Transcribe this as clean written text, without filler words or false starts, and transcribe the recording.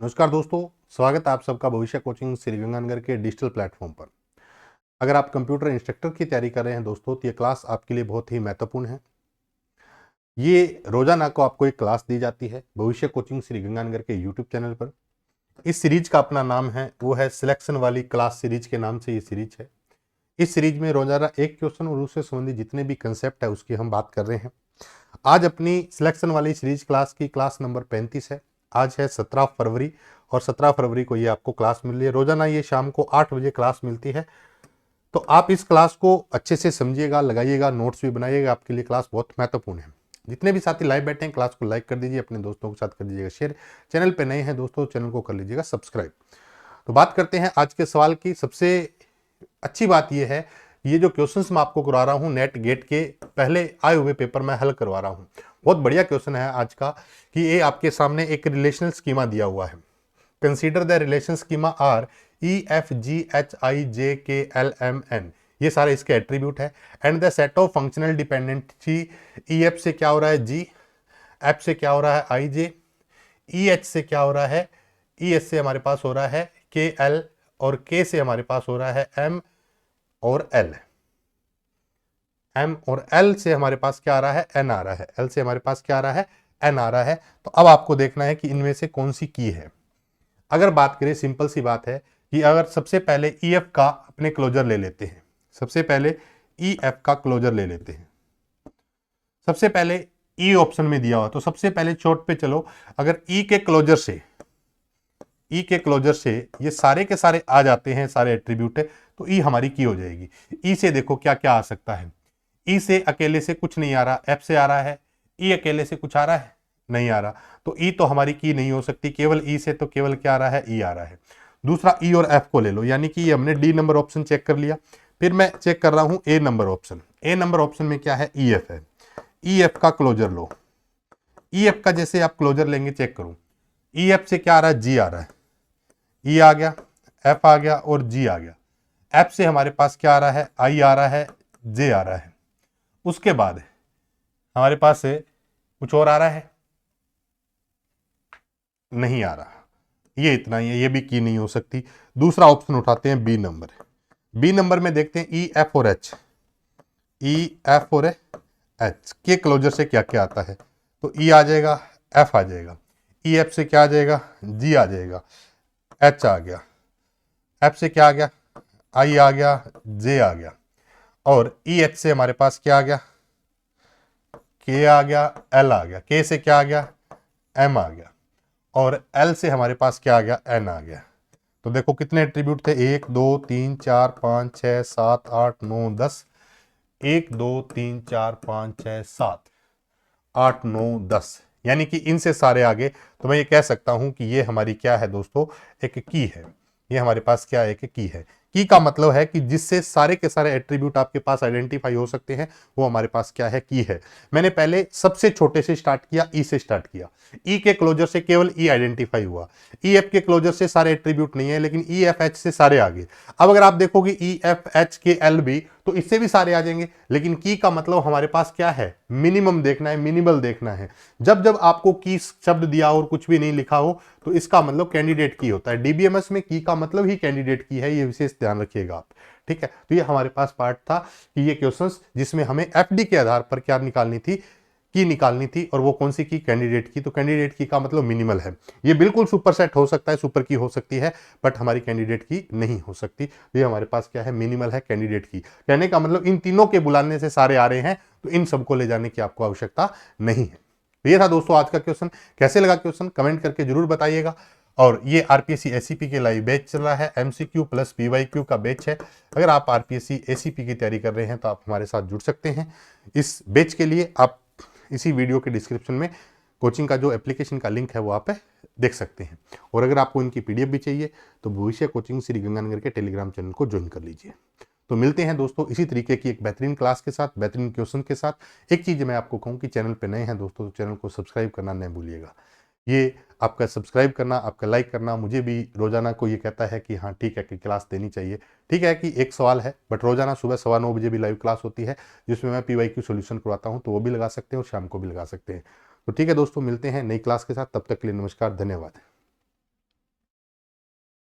नमस्कार दोस्तों, स्वागत है आप सबका भविष्य कोचिंग श्री गंगानगर के डिजिटल प्लेटफॉर्म पर। अगर आप कंप्यूटर इंस्ट्रक्टर की तैयारी कर रहे हैं दोस्तों, तो ये क्लास आपके लिए बहुत ही महत्वपूर्ण है। ये रोजाना को आपको एक क्लास दी जाती है भविष्य कोचिंग श्री गंगानगर के यूट्यूब चैनल पर। इस सीरीज का अपना नाम है, वो है सिलेक्शन वाली क्लास सीरीज के नाम से ये सीरीज है। इस सीरीज में रोजाना एक क्वेश्चन और उससे संबंधित जितने भी कंसेप्ट है उसकी हम बात कर रहे हैं। आज अपनी सिलेक्शन वाली सीरीज क्लास की क्लास नंबर 35 है। आज है 17 फरवरी और 17 फरवरी को ये आपको क्लास मिल रही है। रोजाना ये शाम को 8 बजे क्लास मिलती है। तो आप इस क्लास को अच्छे से समझिएगा, लगाइएगा, नोट्स भी बनाइएगा। आपके लिए क्लास बहुत महत्वपूर्ण है। जितने भी साथी लाइव बैठे हैं, क्लास को लाइक कर दीजिए, अपने दोस्तों के साथ कर दीजिएगा शेयर। चैनल पे नए हैं दोस्तों, चैनल को कर लीजिएगा सब्सक्राइब। तो बात करते हैं आज के सवाल की। सबसे अच्छी बात यह है, ये जो क्वेश्चंस मैं आपको करवा रहा हूँ नेट गेट के पहले आए हुए पेपर में हल करवा रहा हूँ। बहुत बढ़िया क्वेश्चन है आज का कि ये आपके सामने एक रिलेशनल स्कीमा दिया हुआ है। Consider the relation schema R EFGHIJKLMN, ये सारे इसके एट्रीब्यूट है। And the set of functional dependency EF से क्या हो रहा है G, F से क्या हो रहा है IJ, EH से क्या हो रहा है ES से हमारे पास हो रहा है KL और K से हमारे पास हो रहा है M और L। M और L से हमारे पास क्या आ रहा है N आ रहा है। L से हमारे पास क्या आ रहा है N आ रहा है। तो अब आपको देखना है कि इनमें से कौन सी की है। अगर बात करें, सिंपल सी बात है कि अगर सबसे पहले EF का अपने क्लोजर ले लेते हैं, सबसे पहले EF का क्लोजर ले लेते हैं। सबसे पहले E ऑप्शन में दिया हुआ, तो सबसे पहले चोट पे चलो। अगर E के क्लोजर से ये सारे के सारे आ जाते हैं, सारे एट्रीब्यूट है, तो E हमारी की हो जाएगी। E से देखो क्या क्या आ सकता है। E से अकेले से कुछ नहीं आ रहा, F से आ रहा है। E अकेले से कुछ आ रहा है, नहीं आ रहा, तो E तो हमारी की नहीं हो सकती। केवल E से तो केवल क्या आ रहा है, E आ रहा है। दूसरा E और F को ले लो, यानी कि हमने D नंबर ऑप्शन चेक कर लिया। फिर मैं चेक कर रहा हूं A number option. A number option में क्या है, EF है। EF का क्लोजर लो। EF का जैसे आप क्लोजर लेंगे, चेक करूं EF से क्या आ रहा है, G आ रहा है। E आ गया, F आ गया और G आ गया। F से हमारे पास क्या आ रहा है, I आ रहा है, J आ रहा है। उसके बाद हमारे पास से कुछ और आ रहा है, नहीं आ रहा। ये इतना ही है, ये भी की नहीं हो सकती। दूसरा ऑप्शन उठाते हैं बी नंबर। बी नंबर में देखते हैं EF और H। EF और H के क्लोजर से क्या क्या आता है, तो E आ जाएगा, F आ जाएगा। EF से क्या आ जाएगा, G आ जाएगा, H आ गया। F से क्या आ गया, I आ गया, J आ गया। और EH से हमारे पास क्या आ गया, K आ गया, L आ गया। K से क्या आ गया, M आ गया। और L से हमारे पास क्या आ गया, N आ गया। तो देखो कितने एट्रीब्यूट थे, 1 2 3 4 5 6 7 8 9 10। 1 2 3 4 5 6 7 8 9 10, यानी कि इनसे सारे आगे। तो मैं ये कह सकता हूं कि ये हमारी क्या है दोस्तों, एक की है। ये हमारे पास क्या है, एक की है। की का मतलब है कि जिससे सारे के सारे एट्रीब्यूट आपके पास आइडेंटिफाई हो सकते हैं, वो हमारे पास क्या है, की है। मैंने पहले सबसे छोटे से स्टार्ट किया, ई से स्टार्ट किया। ई के क्लोजर से केवल ई आइडेंटिफाई हुआ। ई एफ के क्लोजर से सारे एट्रीब्यूट नहीं है, लेकिन ई एफ एच से सारे आगे। अब अगर आप देखोगे ई एफ एच के एल बी, तो इससे भी सारे आ जाएंगे। लेकिन की का मतलब हमारे पास क्या है, मिनिमम देखना है, मिनिमल देखना है। जब जब आपको की शब्द दिया और कुछ भी नहीं लिखा हो, तो इसका मतलब कैंडिडेट की होता है। डीबीएमएस में की का मतलब ही कैंडिडेट की है, ये विशेष ध्यान रखिएगा आप। ठीक है, तो ये हमारे पास पार्ट था कि ये क्वेश्चंस जिसमें हमें एफडी के आधार पर क्या निकालनी थी, की निकालनी थी, और वो कौन सी की, कैंडिडेट की। तो कैंडिडेट की का मतलब मिनिमल है। ये बिल्कुल सुपर सेट हो सकता है, सुपर की हो सकती है, बट हमारी कैंडिडेट की नहीं हो सकती। ये हमारे पास क्या है, मिनिमल है, कैंडिडेट की। कहने का मतलब इन तीनों के बुलाने से सारे आ रहे हैं, तो इन सबको ले जाने की आपको आवश्यकता नहीं है। तो ये था दोस्तों आज का क्वेश्चन। कैसे लगा क्वेश्चन कमेंट करके जरूर बताइएगा। और ये आरपीएससी एसीपी के लाइव बैच चल रहा है, एमसीक्यू प्लस पीवाईक्यू का बैच है। अगर आप आरपीएससी एसीपी की तैयारी कर रहे हैं, तो आप हमारे साथ जुड़ सकते हैं। इस बैच के लिए आप इसी वीडियो के डिस्क्रिप्शन में कोचिंग का जो एप्लीकेशन का लिंक है वो आप देख सकते हैं। और अगर आपको इनकी पीडीएफ भी चाहिए, तो भविष्य कोचिंग श्री गंगानगर के टेलीग्राम चैनल को ज्वाइन कर लीजिए। तो मिलते हैं दोस्तों इसी तरीके की एक बेहतरीन क्लास के साथ, बेहतरीन क्वेश्चन के साथ। एक चीज़ मैं आपको कहूँ कि चैनल पे नए हैं दोस्तों, तो चैनल को सब्सक्राइब करना नहीं भूलिएगा। ये आपका सब्सक्राइब करना, आपका लाइक करना मुझे भी रोजाना को ये कहता है कि हाँ ठीक है कि क्लास देनी चाहिए। ठीक है कि एक सवाल है, बट रोजाना सुबह 9:15 बजे भी लाइव क्लास होती है, जिसमें मैं पीवाईक्यू सॉल्यूशन करवाता हूँ, तो वो भी लगा सकते हैं और शाम को भी लगा सकते हैं। तो ठीक है दोस्तों, मिलते हैं नई क्लास के साथ। तब तक के लिए नमस्कार, धन्यवाद।